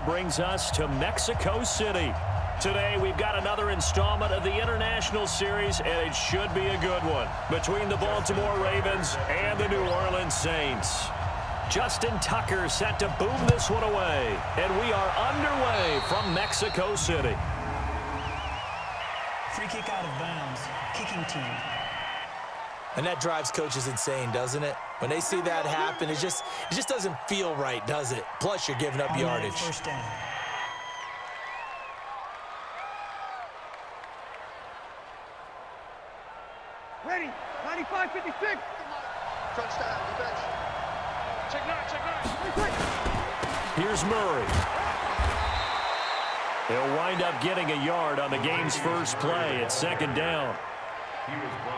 brings us to Mexico City. Today, we've got another installment of the International Series, and it should be a good one, between the Baltimore Ravens and the New Orleans Saints. Justin Tucker set to boom this one away, and we are underway from Mexico City. Free kick out of bounds, kicking team. And that drives coaches insane, doesn't it? When they see that happen, it just doesn't feel right, does it? Plus, you're giving up yardage. First down. Ready, 95-56. Touchdown, defense. Check nine. Here's Murray. He'll wind up getting a yard on the game's first play at second down.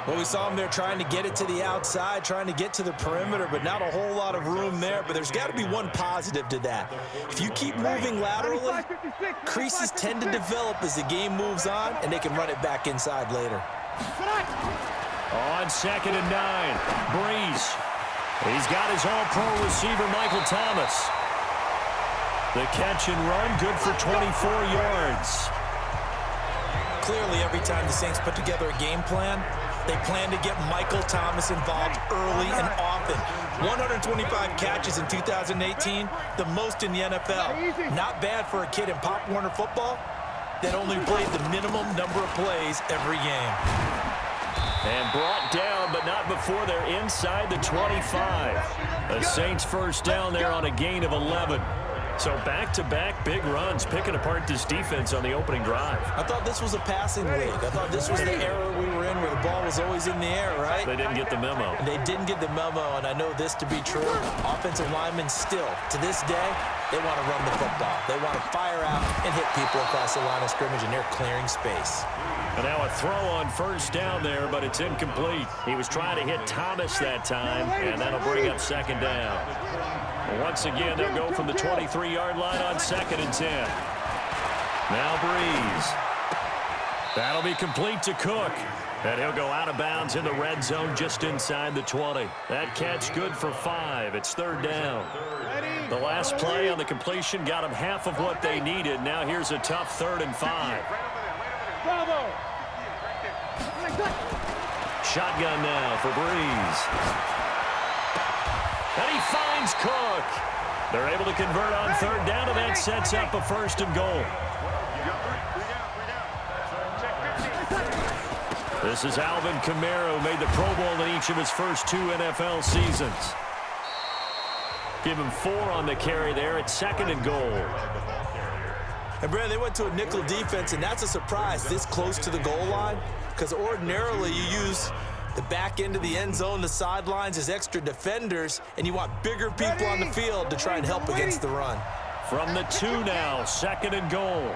Well, we saw him there trying to get it to the outside, trying to get to the perimeter, but not a whole lot of room there. But there's got to be one positive to that. If you keep moving laterally, creases tend to develop as the game moves on, and they can run it back inside later. On 2nd and 9, Breeze. He's got his all-pro receiver, Michael Thomas. The catch and run, good for 24 yards. Clearly, every time the Saints put together a game plan, they plan to get Michael Thomas involved early and often. 125 catches in 2018, the most in the NFL. Not bad for a kid in Pop Warner football that only played the minimum number of plays every game. And brought down, but not before they're inside the 25. The Saints first down there on a gain of 11. So back-to-back big runs, picking apart this defense on the opening drive. I thought this was a passing league. I thought this was the era we were in where the ball was always in the air, right? They didn't get the memo. And they didn't get the memo, and I know this to be true. Offensive linemen still, to this day, they want to run the football. They want to fire out and hit people across the line of scrimmage, and they're clearing space. And now a throw on first down there, but it's incomplete. He was trying to hit Thomas that time, and that'll bring up second down. Once again, they'll go from the 23-yard line on 2nd and 10. Now Breeze. That'll be complete to Cook. And he'll go out of bounds in the red zone just inside the 20. That catch good for 5. It's 3rd down. The last play on the completion got them half of what they needed. Now here's a tough 3rd and 5. Shotgun now for Breeze. And he finds Cook. They're able to convert on 3rd down, and that sets up a 1st and goal. This is Alvin Kamara, who made the Pro Bowl in each of his first 2 NFL seasons. Give him 4 on the carry there at 2nd and goal. And, Brad, they went to a nickel defense, and that's a surprise this close to the goal line, because ordinarily you use the back end of the end zone, the sidelines as extra defenders, and you want bigger people on the field to try and help against the run. From the 2 now, 2nd and goal.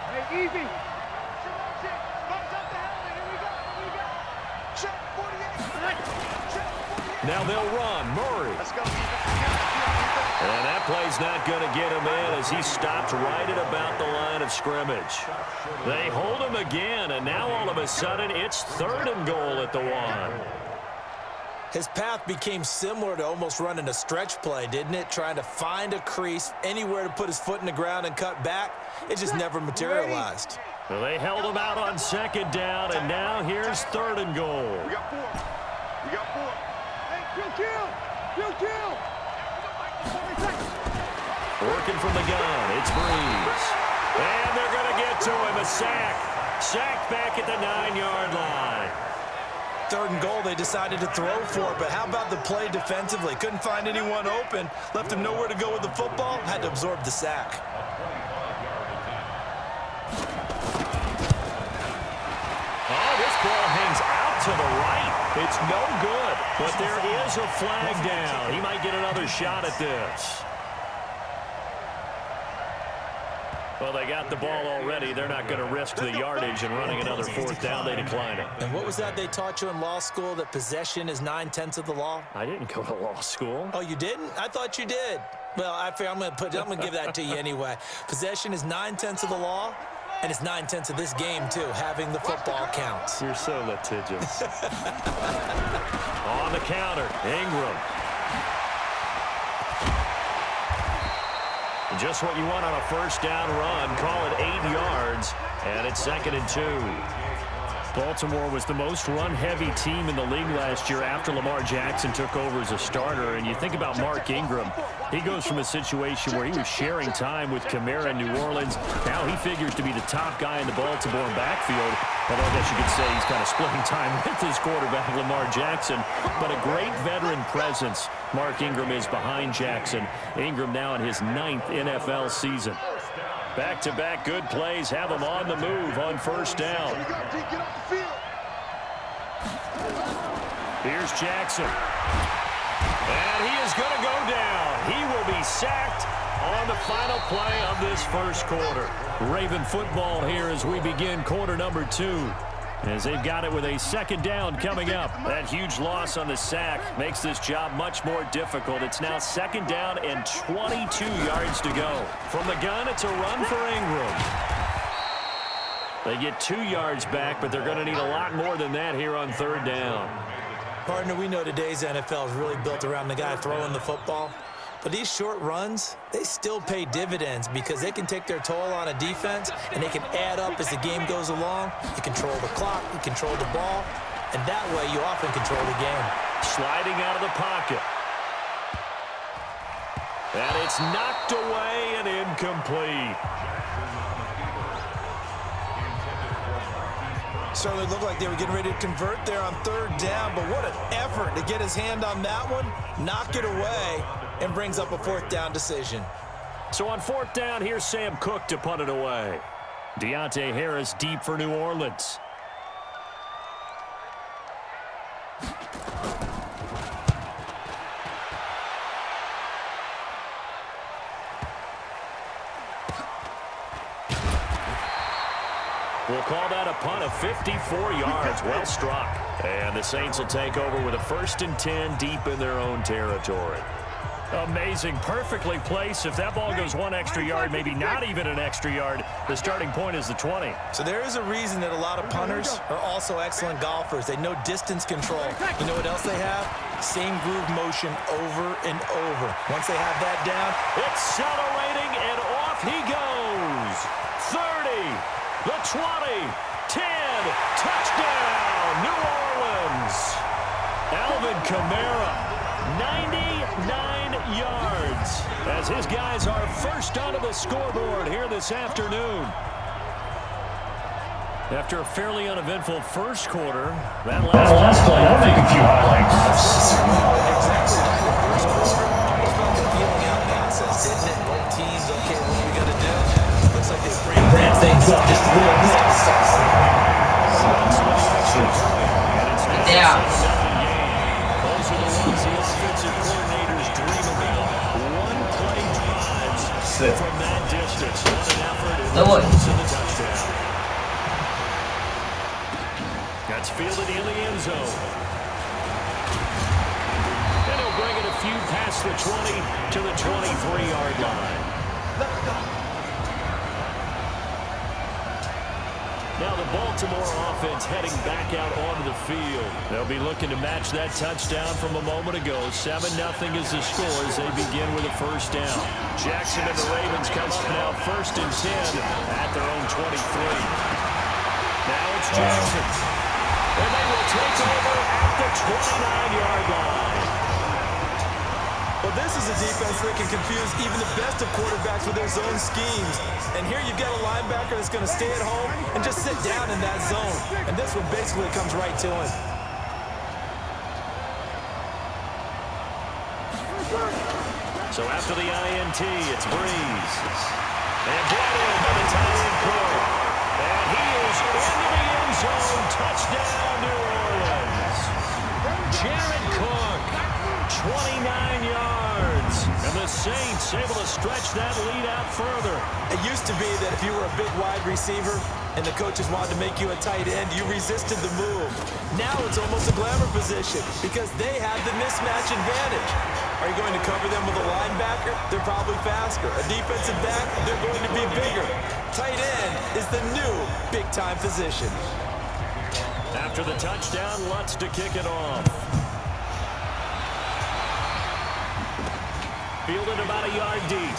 Hey, easy. Now they'll run. Murray. And that play's not going to get him in as he stopped right at about the line of scrimmage. They hold him again, and now all of a sudden it's 3rd and goal at the 1. His path became similar to almost running a stretch play, didn't it? Trying to find a crease, anywhere to put his foot in the ground and cut back. It just never materialized. Well, they held him out on 2nd down, and now here's 3rd and goal. We got 4. We got 4. Hey, kill. Working from the gun, it's Breeze. And they're going to get to him, a sack. Sacked back at the 9-yard line. 3rd and goal, they decided to throw for it, but how about the play defensively? Couldn't find anyone open, left him nowhere to go with the football, had to absorb the sack. Oh, this ball hangs out to the right. It's no good, but there is a flag down. He might get another shot at this. Well, they got the ball already. They're not going to risk the yardage and running another 4th down. They decline it. And what was that they taught you in law school, that possession is 9/10 of the law? I didn't go to law school. Oh, you didn't? I thought you did. Well, I'm going to give that to you anyway. Possession is 9/10 of the law, and it's 9/10 of this game, too. Having the football counts. You're so litigious. On the counter, Ingram. Just what you want on a first down run. Call it 8 yards, and it's 2nd and 2. Baltimore was the most run-heavy team in the league last year after Lamar Jackson took over as a starter. And you think about Mark Ingram. He goes from a situation where he was sharing time with Kamara in New Orleans. Now he figures to be the top guy in the Baltimore backfield. Although I guess you could say he's kind of splitting time with his quarterback, Lamar Jackson. But a great veteran presence. Mark Ingram is behind Jackson. Ingram now in his 9th NFL season. Back-to-back good plays have him on the move on first down. Here's Jackson. And he is going to go down. He will be sacked on the final play of this first quarter. Raven football here as we begin quarter number 2. As they've got it with a 2nd down coming up. That huge loss on the sack makes this job much more difficult. It's now 2nd down and 22 yards to go. From the gun, it's a run for Ingram. They get 2 yards back, but they're going to need a lot more than that here on 3rd down. Partner, we know today's NFL is really built around the guy throwing the football. But these short runs, they still pay dividends because they can take their toll on a defense and they can add up as the game goes along. You control the clock, you control the ball, and that way you often control the game. Sliding out of the pocket. And it's knocked away and incomplete. Certainly looked like they were getting ready to convert there on 3rd down, but what an effort to get his hand on that one, knock it away, and brings up a 4th down decision. So on 4th down, here's Sam Cook to punt it away. Deontay Harris deep for New Orleans. We'll call that a punt of 54 yards. Well struck. And the Saints will take over with a 1st and 10 deep in their own territory. Amazing. Perfectly placed. If that ball goes 1 extra yard, maybe not even an extra yard, the starting point is the 20. So there is a reason that a lot of punters are also excellent golfers. They know distance control. You know what else they have? Same groove motion over and over. Once they have that down, accelerating, and off he goes. 30, the 20, 10, touchdown, New Orleans. Alvin Kamara, 99 yards, as his guys are first onto the scoreboard here this afternoon. After a fairly uneventful first quarter, that last play, I'll make a few highlights. First quarter, it felt like a feeling out process, didn't it? Both teams, okay, what are we going to do? Looks like they bring things up just a little bit. Yeah. Those are the ones the offensive coordinators dream about. One-play drives from that distance. What an effort. It results in the touchdown. That's fielded in the end zone. And he'll bring it a few past the 20 to the 23-yard line. Now the Baltimore offense heading back out onto the field. They'll be looking to match that touchdown from a moment ago. 7-0 is the score as they begin with a first down. Jackson and the Ravens come up now 1st and 10 at their own 23. Now it's Jackson. And they will take over at the 29-yard line. Well, this is a defense that can confuse even the best of quarterbacks with their zone schemes. And here you've got a linebacker that's going to stay at home and just sit down in that zone. And this one basically comes right to him. So after the INT, it's Breeze. And brought in by the tight end Cook. And he is into the end zone. Touchdown, New Orleans. Jared Cook, 29 yards. And the Saints able to stretch that lead out further. It used to be that if you were a big wide receiver and the coaches wanted to make you a tight end, you resisted the move. Now it's almost a glamour position because they have the mismatch advantage. Are you going to cover them with a linebacker? They're probably faster. A defensive back? They're going to be bigger. Tight end is the new big-time position. After the touchdown, Lutz to kick it off. Fielded about a yard deep.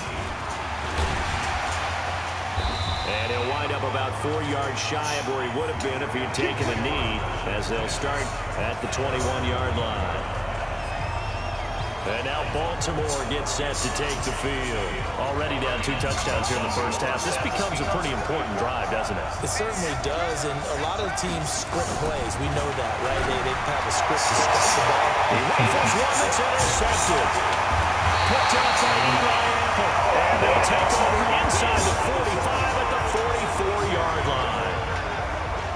And he'll wind up about 4 yards shy of where he would have been if he had taken a knee, as they'll start at the 21-yard line. And now Baltimore gets set to take the field. Already down 2 touchdowns here in the first half. This becomes a pretty important drive, doesn't it? It certainly does, and a lot of the teams script plays. We know that, right? They have a script to stop the ball. He rifles one that's intercepted. Picked up by Eli Apple. And they'll take over inside the 45 at the 44-yard line.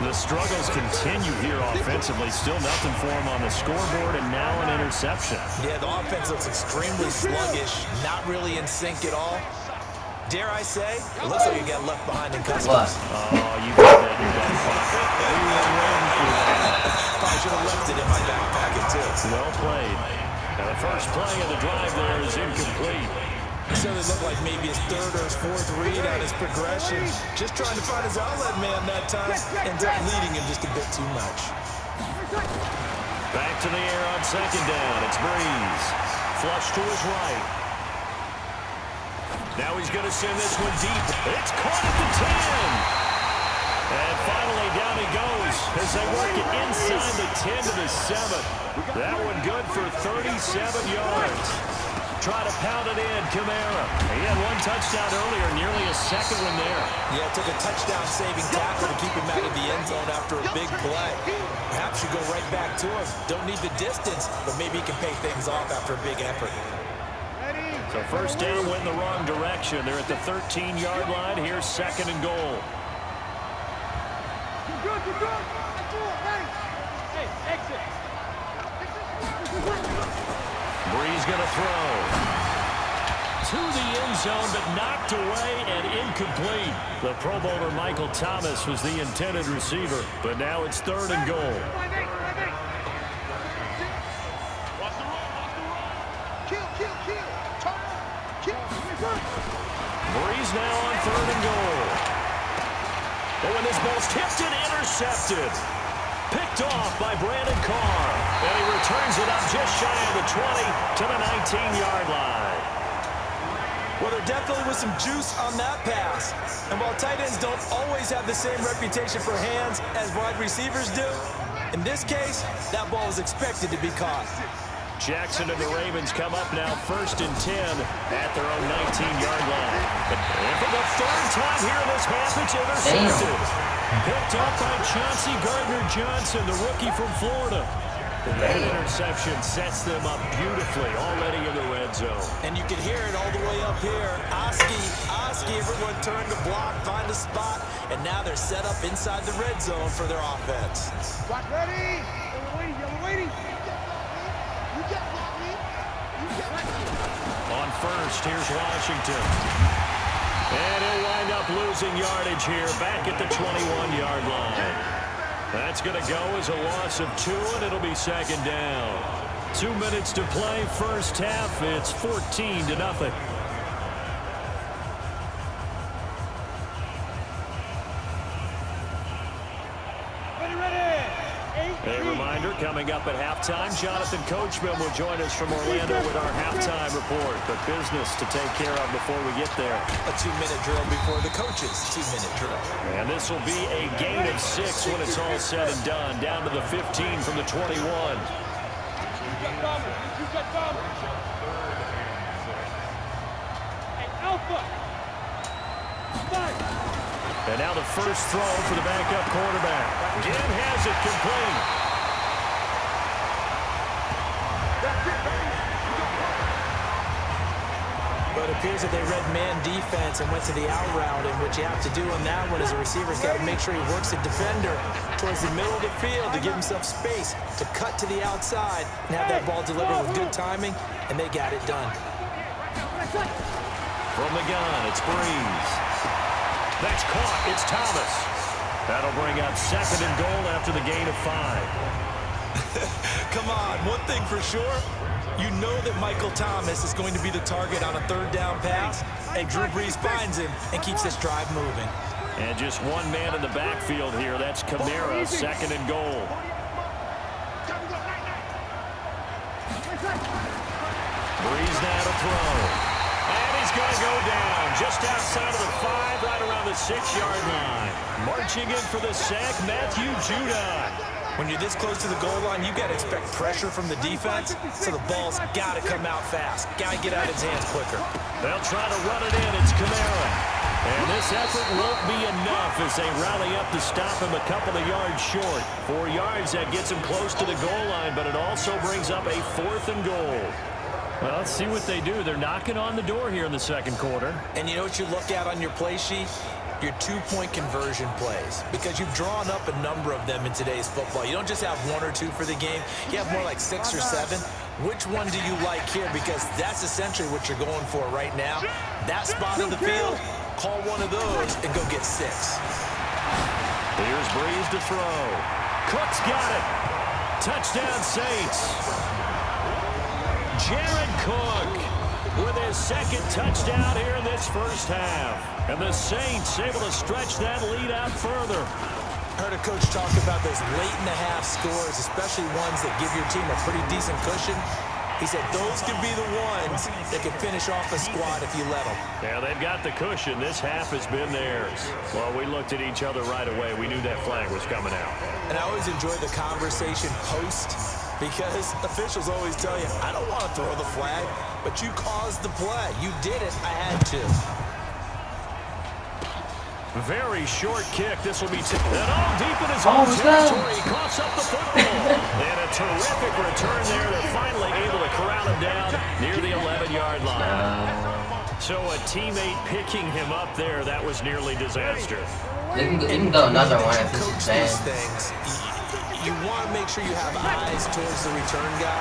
The struggles continue here offensively. Still nothing for him on the scoreboard, and now an interception. Yeah, the offense looks extremely sluggish, not really in sync at all. Dare I say, it looks like you got left behind in customs. Oh, you got that in your back pocket. Probably should have left it in my back pocket, too. Well played. Now the first play of the drive there is incomplete. So they look like maybe his third or his fourth read on his progression. Just trying to find his outlet man that time. Ends up leading him just a bit too much. Back to the air on second down. It's Breeze. Flush to his right. Now he's going to send this one deep. It's caught at the 10. And finally down he goes as they work it inside the 10 to the 7. That one good for 37 yards. Try to pound it in, Kamara. He had 1 touchdown earlier, nearly a second one there. Yeah, it took a touchdown-saving tackle to keep him out of the end zone after a big play. Perhaps you go right back to him. Don't need the distance, but maybe he can pay things off after a big effort. So first down went in the wrong direction. They're at the 13-yard line. Here's second and goal. Good. Hey, exit. Breeze going to throw. To the end zone, but knocked away and incomplete. The Pro Bowler Michael Thomas was the intended receiver, but now it's third and goal. Watch the run. Kill. Turn. Kill. Breeze now on third and goal. And when this ball's tipped and intercepted. Picked off by Brandon Carr. And he returns it up just shy of the 20 to the 19-yard line. Well, there definitely was some juice on that pass. And while tight ends don't always have the same reputation for hands as wide receivers do, in this case, that ball was expected to be caught. Jackson and the Ravens come up now first and 10 at their own 19-yard line. And for the third time here in this half, it's intercepted. Picked up by Chauncey Gardner-Johnson, the rookie from Florida. That interception sets them up beautifully already in the red zone. And you can hear it all the way up here. Oski, everyone turned to block, find a spot, and now they're set up inside the red zone for their offense. Watch ready. Yellow waiting. On first, here's Washington. And he'll wind up losing yardage here back at the 21-yard line. That's going to go as a loss of 2, and it'll be second down. 2 minutes to play, first half. It's 14-0. A reminder, coming up at halftime, Jonathan Coachman will join us from Orlando with our halftime report. But business to take care of before we get there. A 2-minute drill before the coaches' 2-minute drill. And this will be a gain of 6 when it's all said and done. Down to the 15 from the 21. And now the first throw for the backup quarterback. Jim has it complete. But it appears that they read man defense and went to the out route, and what you have to do on that one is the receiver's got to make sure he works the defender towards the middle of the field to give himself space to cut to the outside and have that ball delivered with good timing, and they got it done. From the gun, it's Breeze. That's caught. It's Thomas. That'll bring up second and goal after the gain of 5. Come on, one thing for sure. You know that Michael Thomas is going to be the target on a third down pass, and Drew Brees finds him and keeps this drive moving. And just one man in the backfield here. That's Kamara, second and goal. Brees now to throw. And he's going to go down just outside of the 5, right around the the 6-yard line. Marching in for the sack, Matthew Judon. When you're this close to the goal line, you got to expect pressure from the defense, so the ball's got to come out fast. Got to get out of his hands quicker. They'll try to run it in. It's Kamara. And this effort won't be enough as they rally up to stop him a couple of yards short. 4 yards, that gets him close to the goal line, but it also brings up a 4th and goal. Well, let's see what they do. They're knocking on the door here in the second quarter. And you know what you look at on your play sheet? Your 2-point conversion plays, because you've drawn up a number of them in today's football. You don't just have 1 or 2 for the game. You have more like 6 or 7. Which one do you like here? Because that's essentially what you're going for right now. That spot in the field, call one of those and go get 6. Here's Breeze to throw. Cook's got it. Touchdown, Saints. Jared Cook with his 2nd touchdown here in this first half. And the Saints able to stretch that lead out further. Heard a coach talk about those late-in-the-half scores, especially ones that give your team a pretty decent cushion. He said those could be the ones that can finish off a squad if you let them. Yeah, they've got the cushion. This half has been theirs. Well, we looked at each other right away. We knew that flag was coming out. And I always enjoy the conversation post, because officials always tell you, I don't want to throw the flag, but you caused the play. You did it. I had to. Very short kick. This will be and all deep in his own territory. He coughs up the football. And a terrific return there. They're finally able to corral him down near the 11-yard line. So a teammate picking him up there, that was nearly disaster. They can go another one if this is bad. Things, you want to make sure you have eyes towards the return guy,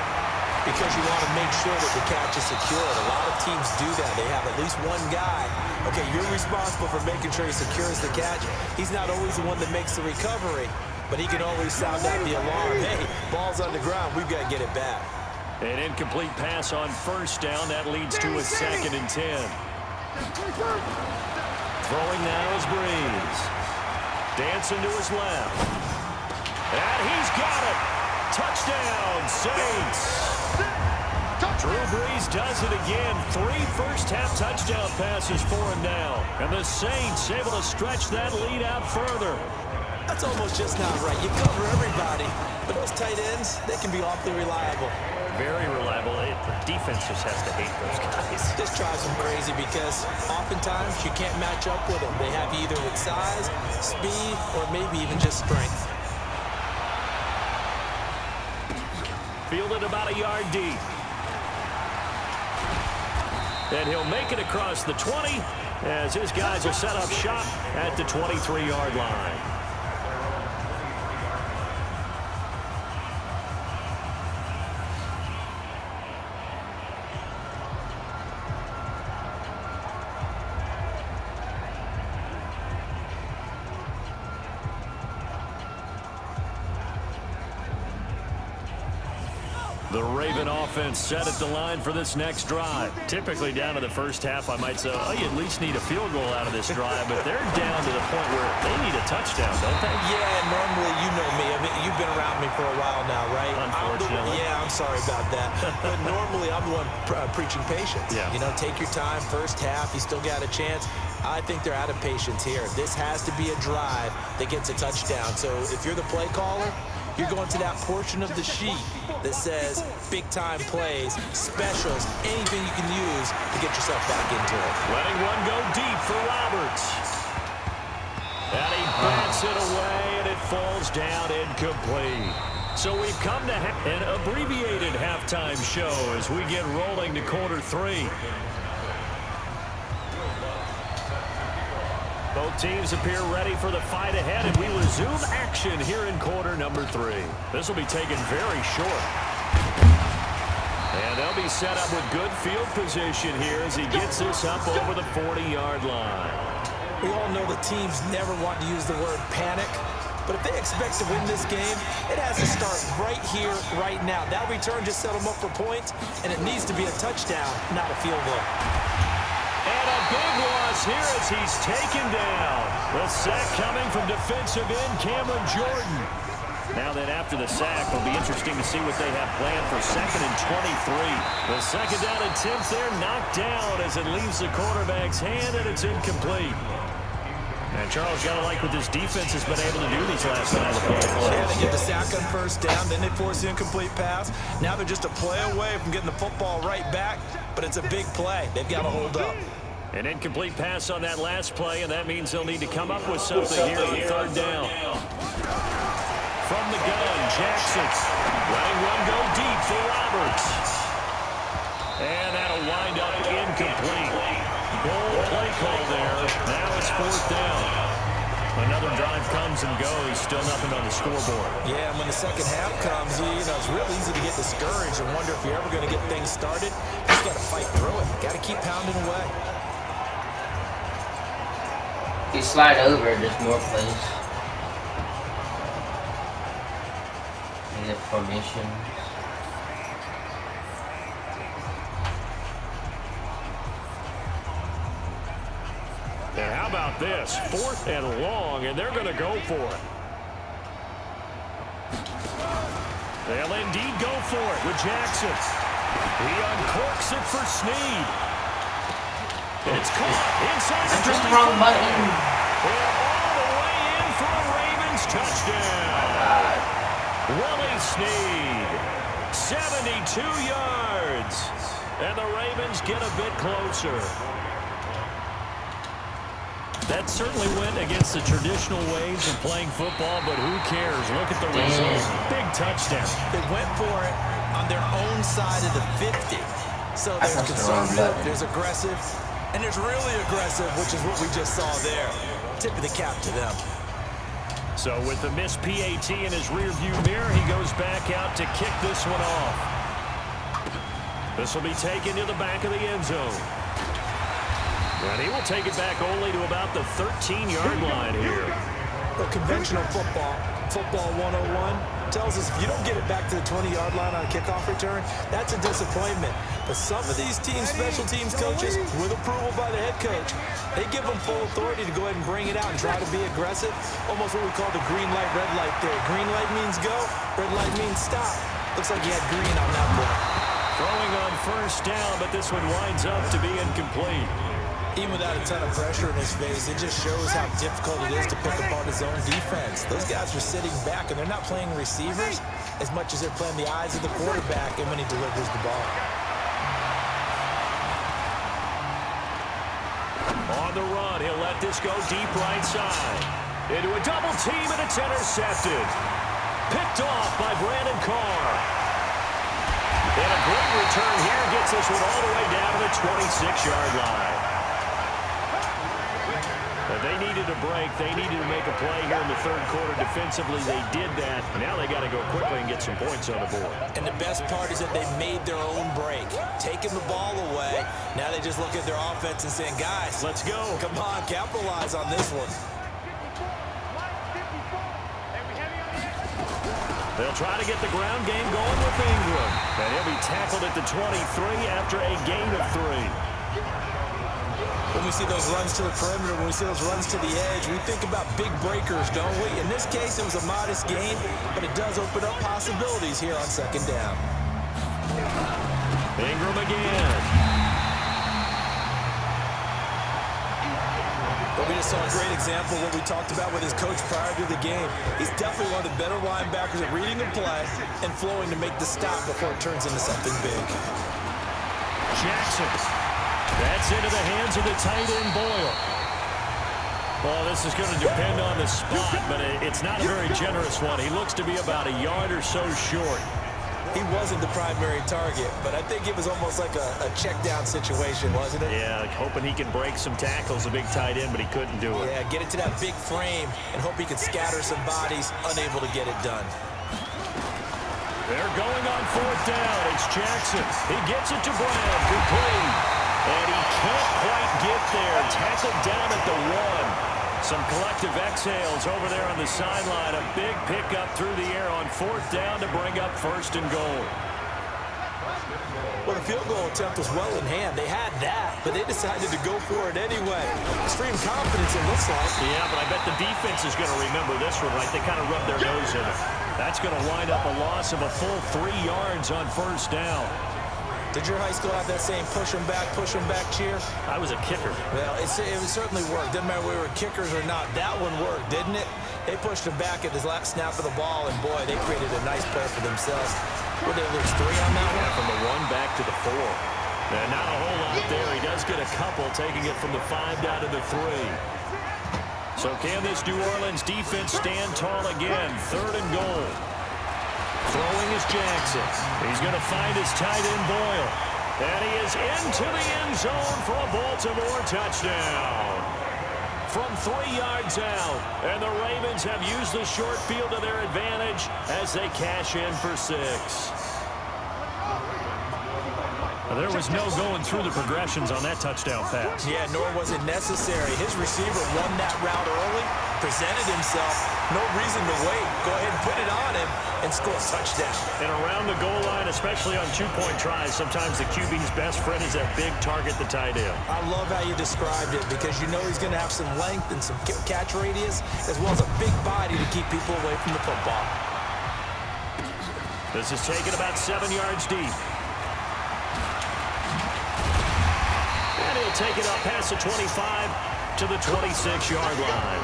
because you want to make sure that the catch is secured. A lot of teams do that. They have at least one guy. Okay, you're responsible for making sure he secures the catch. He's not always the one that makes the recovery, but he can always sound out the alarm. Hey, ball's on the ground. We've got to get it back. An incomplete pass on first down. That leads to a 2nd and 10. Throwing now is Breeze. Dancing to his left. And he's got it. Touchdown, Saints. Drew Brees does it again. 3 first-half touchdown passes for him now. And the Saints able to stretch that lead out further. That's almost just not right. You cover everybody, but those tight ends, they can be awfully reliable. Very reliable. The defense just has to hate those guys. This drives them crazy because oftentimes you can't match up with them. They have you either with size, speed, or maybe even just strength. Fielded about a yard deep. And he'll make it across the 20 as his guys will set up shop at the 23-yard line. The Raven offense set at the line for this next drive. Typically down to the first half, I might say, oh, you at least need a field goal out of this drive, but they're down to the point where they need a touchdown, don't they? Yeah, normally you know me. I mean, you've been around me for a while now, right? Unfortunately. I'm sorry about that. But normally I'm the one preaching patience. Yeah. You know, take your time, first half, you still got a chance. I think they're out of patience here. This has to be a drive that gets a touchdown. So if you're the play caller, you're going to that portion of the sheet that says big-time plays, specials, anything you can use to get yourself back into it. Letting one go deep for Roberts. And he bats it away, and it falls down incomplete. So we've come to an abbreviated halftime show as we get rolling to quarter 3. Both teams appear ready for the fight ahead, and we resume action here in quarter number 3. This will be taken very short. And they'll be set up with good field position here as he gets this up over the 40-yard line. We all know the teams never want to use the word panic, but if they expect to win this game, it has to start right here, right now. That return just set them up for points, and it needs to be a touchdown, not a field goal. And a big loss here as he's taken down. The sack coming from defensive end Cameron Jordan. Now then, after the sack, it'll be interesting to see what they have planned for 2nd and 23. The second down attempt there knocked down as it leaves the quarterback's hand, and it's incomplete. And Charles, got to like what this defense has been able to do these last couple of plays. Yeah, they get the sack on first down, then they force the incomplete pass. Now they're just a play away from getting the football right back, but it's a big play. They've got to hold up. An incomplete pass on that last play, and that means they'll need to come up with something here on third down. From the gun, Jackson letting one go deep for Roberts. And that'll wind up incomplete. Bold play call there. Now it's fourth down. Another drive comes and goes. Still nothing on the scoreboard. Yeah, and when the second half comes, it's real easy to get discouraged and wonder if you're ever going to get things started. You just got to fight through it. Got to keep pounding away. You slide over, there's more plays. And the formation. And how about this? 4th and long, and they're going to go for it. They'll indeed go for it with Jackson. He uncorks it for Snead. It's caught inside the Just the wrong button. And all the way in for a Ravens touchdown. Willie Snead, 72 yards. And the Ravens get a bit closer. That certainly went against the traditional ways of playing football, but who cares? Look at the result. Big touchdown. They went for it on their own side of the 50. So there's conservative, there's aggressive, and there's really aggressive, which is what we just saw there. Tip of the cap to them. So with the missed PAT in his rearview mirror, he goes back out to kick this one off. This will be taken to the back of the end zone. And he will take it back only to about the 13-yard line here. The conventional football 101, tells us if you don't get it back to the 20-yard line on a kickoff return, that's a disappointment. But some of these teams, special teams coaches, with approval by the head coach, they give them full authority to go ahead and bring it out and try to be aggressive. Almost what we call the green light, red light theory. Green light means go, red light means stop. Looks like you had green on that play. Throwing on first down, but this one winds up to be incomplete. Even without a ton of pressure in his face, it just shows how difficult it is to pick apart his own defense. Those guys are sitting back, and they're not playing receivers as much as they're playing the eyes of the quarterback and when he delivers the ball. On the run, he'll let this go deep right side. Into a double team, and it's intercepted. Picked off by Brandon Carr. And a great return here gets this one all the way down to the 26-yard line. They needed a break. They needed to make a play here in the third quarter. Defensively, they did that. Now they got to go quickly and get some points on the board. And the best part is that they made their own break, taking the ball away. Now they just look at their offense and saying, guys, let's go. Come on, capitalize on this one. They'll try to get the ground game going with Ingram. And he'll be tackled at the 23 after a gain of 3. When we see those runs to the perimeter, when we see those runs to the edge, we think about big breakers, don't we? In this case, it was a modest gain, but it does open up possibilities here on second down. Ingram again. But we just saw a great example of what we talked about with his coach prior to the game. He's definitely one of the better linebackers at reading the play and flowing to make the stop before it turns into something big. Jackson. That's into the hands of the tight end, Boyle. Well, this is going to depend on the spot, but it's not a very generous one. He looks to be about a yard or so short. He wasn't the primary target, but I think it was almost like a check-down situation, wasn't it? Yeah, hoping he can break some tackles, a big tight end, but he couldn't do it. Yeah, get it to that big frame and hope he can scatter some bodies, unable to get it done. They're going on fourth down. It's Jackson. He gets it to Brown. Complete. And he can't quite get there. Tackled down at the 1. Some collective exhales over there on the sideline. A big pickup through the air on fourth down to bring up first and goal. Well, the field goal attempt was well in hand. They had that, but they decided to go for it anyway. Extreme confidence, it looks like. Yeah, but I bet the defense is going to remember this one, right? They kind of rubbed their nose in it. That's going to wind up a loss of a full 3 yards on first down. Did your high school have that same push 'em back cheer? I was a kicker. Well, it certainly worked. Didn't matter whether we were kickers or not. That one worked, didn't it? They pushed him back at the last snap of the ball, and boy, they created a nice play for themselves. Would they lose 3 on that one? From the 1 back to the 4. And not a whole lot there. He does get a couple, taking it from the 5 down to the 3. So can this New Orleans defense stand tall again? 3rd and goal. Throwing is Jackson. He's going to find his tight end Boyle. And he is into the end zone for a Baltimore touchdown. From 3 yards out. And the Ravens have used the short field to their advantage as they cash in for 6. There was no going through the progressions on that touchdown pass. Yeah, nor was it necessary. His receiver won that route early, presented himself. No reason to wait. Go ahead and put it on him and score a touchdown. And around the goal line, especially on 2-point tries, sometimes the QB's best friend is that big target, the tight end. I love how you described it because you know he's going to have some length and some catch radius as well as a big body to keep people away from the football. This is taken about 7 yards deep. And he'll take it up past the 25 to the 26-yard line.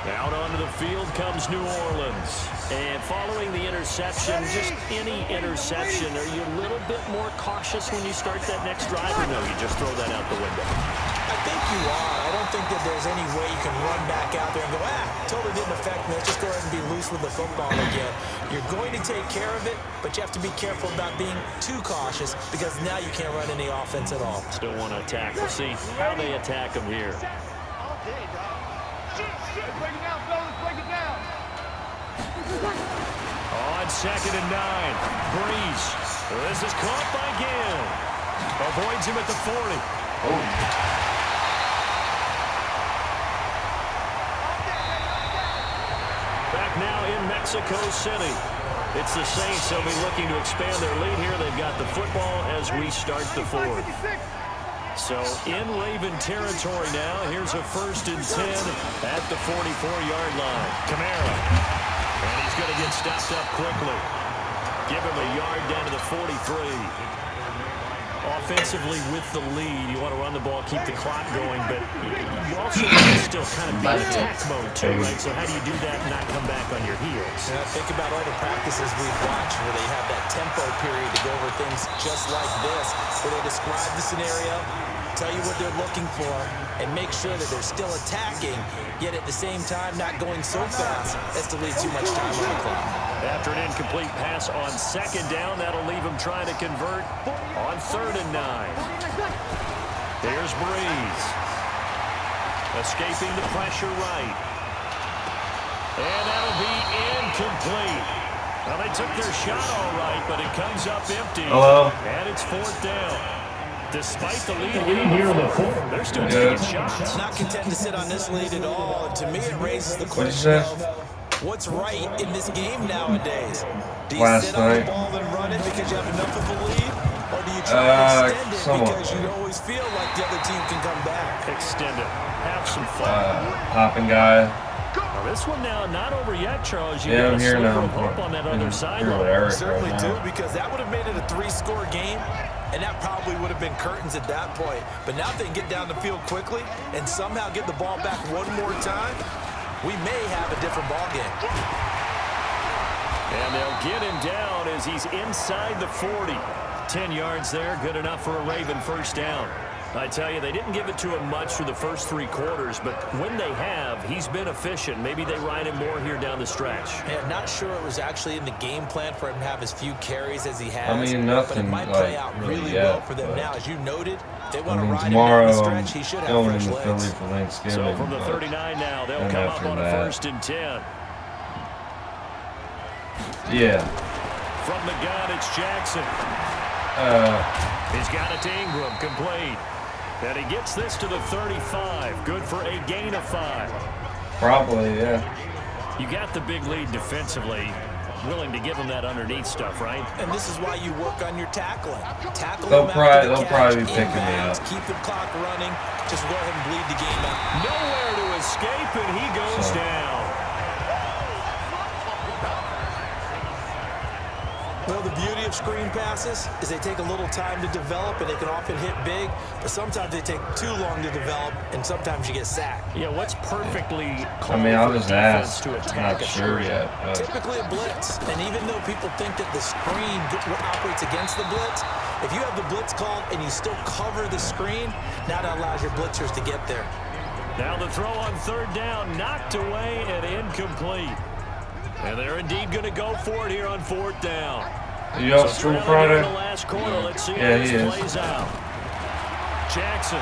Out onto the field comes New Orleans. And following the interception, just any interception, are you a little bit more cautious when you start that next drive, or no, you just throw that out the window? I think you are. I don't think that there's any way you can run back out there and go, totally didn't affect me. Let's just go ahead and be loose with the football again. You're going to take care of it, but you have to be careful about being too cautious because now you can't run any offense at all. Still want to attack. We'll see how they attack him here. Break it down, fellas. Break it down. On 2nd and 9. Breeze. This is caught by Gill. Avoids him at the 40. Back now in Mexico City. It's the Saints. They'll be looking to expand their lead here. They've got the football as we start the 4th. So in Raven territory now. Here's a 1st and 10 at the 44-yard line. Kamara. And he's going to get stopped up quickly. Give him a yard down to the 43. Offensively with the lead, you want to run the ball, keep the clock going, but you also want to still kind of be in attack mode too, right? So how do you do that and not come back on your heels? Yeah, think about all the practices we've watched where they have that tempo period to go over things just like this, where they describe the scenario, tell you what they're looking for, and make sure that they're still attacking, yet at the same time not going so fast as to leave too much time on the clock. After an incomplete pass on 2nd down, that'll leave him trying to convert on 3rd and 9. There's Breeze. Escaping the pressure right. And that'll be incomplete. Well, they took their shot all right, but it comes up empty. Hello. And it's 4th down. Despite the lead here in the 4th, they're still taking shots. Not content to sit on this lead at all. To me, it raises the question of what's right in this game nowadays. Do you sit on the ball and run it because you have enough of a lead? Or do you try to extend it because you always feel like the other team can come back? Extend it. Have some fun. Hopping guy. Now this one now not over yet, Charles. You Yeah, got I'm a here sliver now. of hope on that other sideline. Eric Certainly right do, now. because that would have made it a 3-score game, and that probably would have been curtains at that point. But now if they can get down the field quickly and somehow get the ball back one more time, we may have a different ball game. And they'll get him down as he's inside the 40. 10 yards there, good enough for a Raven 1st down. I tell you, they didn't give it to him much for the first 3 quarters, but when they have, he's been efficient. Maybe they ride him more here down the stretch. Yeah, not sure it was actually in the game plan for him to have as few carries as he has. I mean, but nothing it might play like out really really yet, well for them but now. As you noted, if they want I to mean, ride him tomorrow down the I'm stretch, he should have going fresh into legs. Philly for Thanksgiving. So from the 39 now, they'll and come up after on a that- 1st and 10. Yeah. From the gun, it's Jackson. He's got it to Ingram, complete. And he gets this to the 35. Good for a gain of 5. Probably, yeah. You got the big lead defensively. Willing to give him that underneath stuff, right? And this is why you work on your tackling. Tackle They'll them after the probably catch, be picking me inbounds, up. keep the clock running. Just go ahead and bleed the game out. Nowhere to escape, and he goes down. Well, the beauty of screen passes is they take a little time to develop, and they can often hit big, but sometimes they take too long to develop, and sometimes you get sacked. Yeah, what's perfectly I called mean, I for was defense asked. to I'm attack not a sure screen? yet. But Typically a blitz, and even though people think that the screen operates against the blitz, if you have the blitz called and you still cover the screen, now that allows your blitzers to get there. Now the throw on third down, knocked away and incomplete. And they're indeed going to go for it here on fourth down. you off school trailing Friday? in the last quarter. Let's see Yeah, how he this is. plays out. Jackson.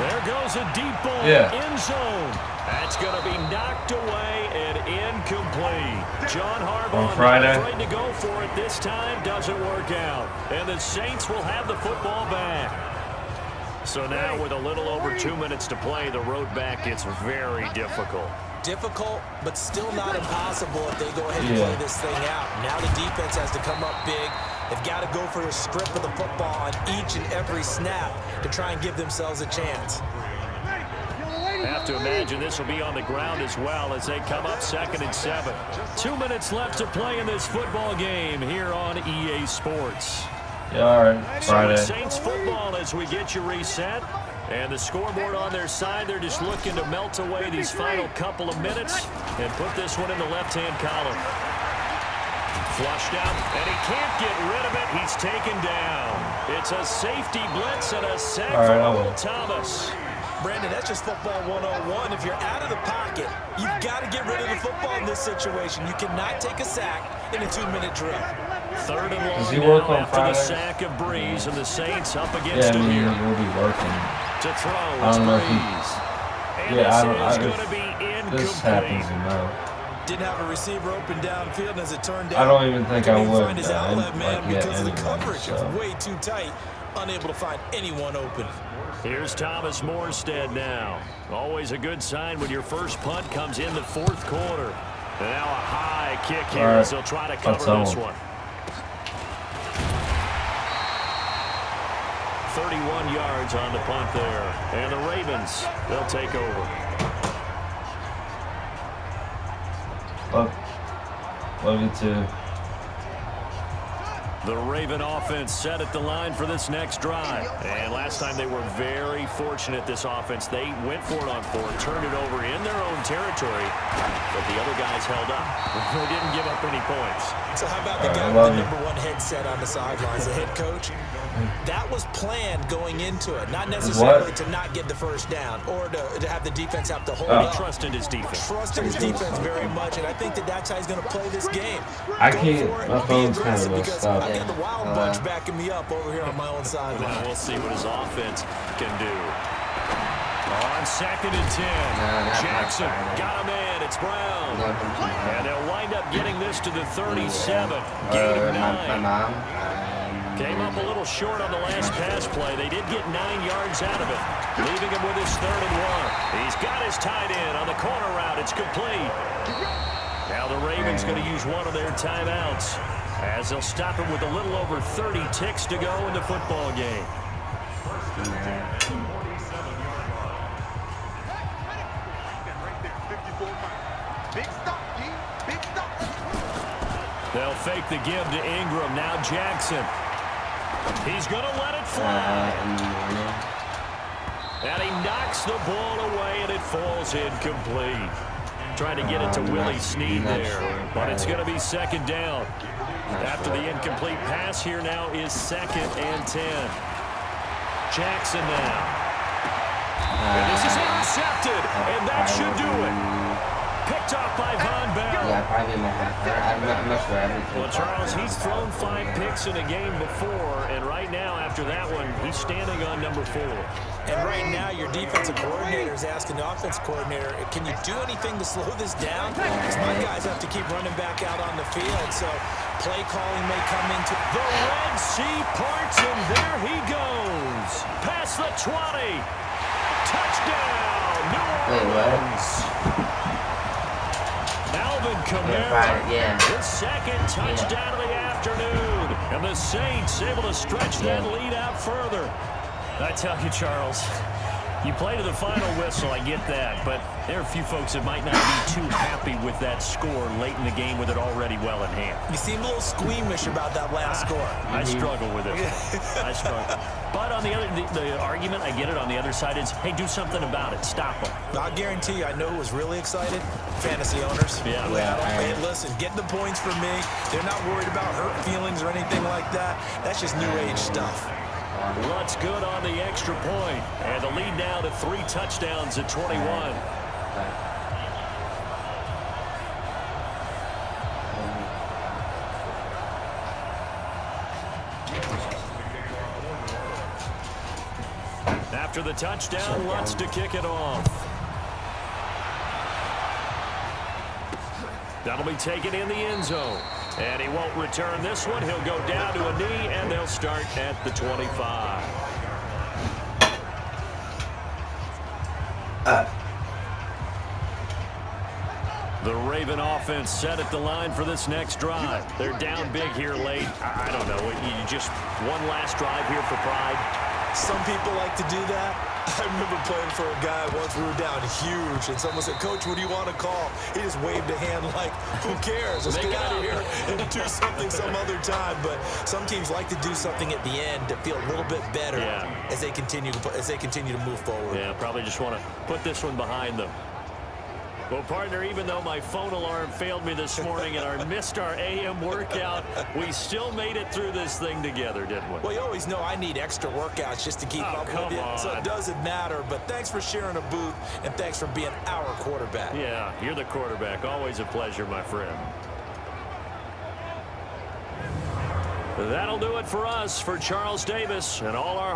There goes a deep ball. Yeah. End zone. That's going to be knocked away and incomplete. John Harbaugh On Friday. afraid to go for it this time. Doesn't work out. And the Saints will have the football back. So now with a little over 2 minutes to play, the road back gets very difficult. Difficult, but still not impossible if they go ahead and play this thing out. Now the defense has to come up big. They've got to go for a strip of the football on each and every snap to try and give themselves a chance. I have to imagine this will be on the ground as well as they come up 2nd and 7. 2 minutes left to play in this football game here on EA Sports. Yeah, all right. So Friday. it's Saints football as we get you reset. And the scoreboard on their side, they're just looking to melt away these final couple of minutes and put this one in the left-hand column. Flushed out, and he can't get rid of it. He's taken down. It's a safety blitz and a sack All right, for I will. Will Thomas. Brandon, that's just football 101. If you're out of the pocket, you've got to get rid of the football in this situation. You cannot take a sack in a 2-minute drill. 3rd and long Does he work now on after the Friday? sack of Breeze, and the Saints up Yeah, against I him mean, here. we'll be working. To throw, I it's don't know if he- Breeze. And Yeah, I this don't. is going to be This happens, incomplete. you know. Didn't have a receiver open downfield, and as it turned out, I don't even think I couldn't would. find his outlet man like, because of the anyway, coverage. so. It was way too tight, unable to find anyone open. Here's Thomas Morstead now. Always a good sign when your first punt comes in the 4th quarter. And now a high kick here as they'll try to cover Let's this go. one. 31 yards on the punt there. And the Ravens, they'll take over. Love you too. The Raven offense set at the line for this next drive. And last time they were very fortunate, this offense. They went for it on 4, turned it over in their own territory, but the other guys held up. They didn't give up any points. So how about the guy with the #1 headset on the sidelines, the head coach? That was planned going into it, not necessarily to not get the first down or to have the defense have to hold up. He trusted his defense. Trusted his defense very much, and I think that that's how he's going to play this game. I Go can't. for it, My be phone's kind aggressive of because messed up. I got the wild bunch backing me up over here on my own Now sideline. we'll see what his offense can do. On 2nd and 10, Jackson got him in. It's Brown. And they'll wind up getting this to the 37. Gain of 9. My mom. Came up a little short on the last pass play. They did get 9 yards out of it, leaving him with his 3rd and 1. He's got his tight end on the corner route. It's complete. Now the Ravens going to use one of their timeouts as they'll stop him with a little over 30 ticks to go in the football game. They'll fake the give to Ingram. Now Jackson. He's going to let it fly. And he knocks the ball away, and it falls incomplete. Trying to get it to Willie Snead there, but it's going to be 2nd down. After the incomplete pass, here now is 2nd and 10. Jackson now. And this is intercepted, and that should do it. Picked off by Von Bell. Yeah, probably my I'm not sure. Well, Charles, he's thrown 5 picks in a game before, and right now, after that one, he's standing on number 4. And right now, your defensive coordinator is asking the offense coordinator, can you do anything to slow this down? Because my guys have to keep running back out on the field, so play calling may come into the Red Sea parts, and there he goes. Past the 20. Touchdown, New Orleans. Alvin Kamara, his 2nd touchdown of the afternoon. And the Saints able to stretch that lead out further. I tell you, Charles, You play to the final whistle, I get that, but there are a few folks that might not be too happy with that score late in the game with it already well in hand. You seem a little squeamish about that last score. I struggle with it. I struggle. But on the argument, I get it, on the other side is, hey, do something about it. Stop them. I guarantee you, I know who was really excited. Fantasy owners. Yeah. Hey, listen, get the points for me. They're not worried about hurt feelings or anything like that. That's just new age stuff. What's good on the extra point? And the lead now to 3 touchdowns at 21. After the touchdown, wants to kick it off. That'll be taken in the end zone. And he won't return this one. He'll go down to a knee, and they'll start at the 25. The Raven offense set at the line for this next drive. They're down big here late. I don't know. You just one last drive here for pride. Some people like to do that. I remember playing for a guy once. We were down huge, and someone said, Coach, what do you want to call? He just waved a hand like, who cares? Let's get out of here and do something some other time. But some teams like to do something at the end to feel a little bit better as they continue to move forward. Yeah, probably just want to put this one behind them. Well, partner, even though my phone alarm failed me this morning and I missed our AM workout, we still made it through this thing together, didn't we? Well, you always know I need extra workouts just to keep up with you, so it doesn't matter. But thanks for sharing a booth, and thanks for being our quarterback. Yeah, you're the quarterback. Always a pleasure, my friend. That'll do it for us, for Charles Davis and all our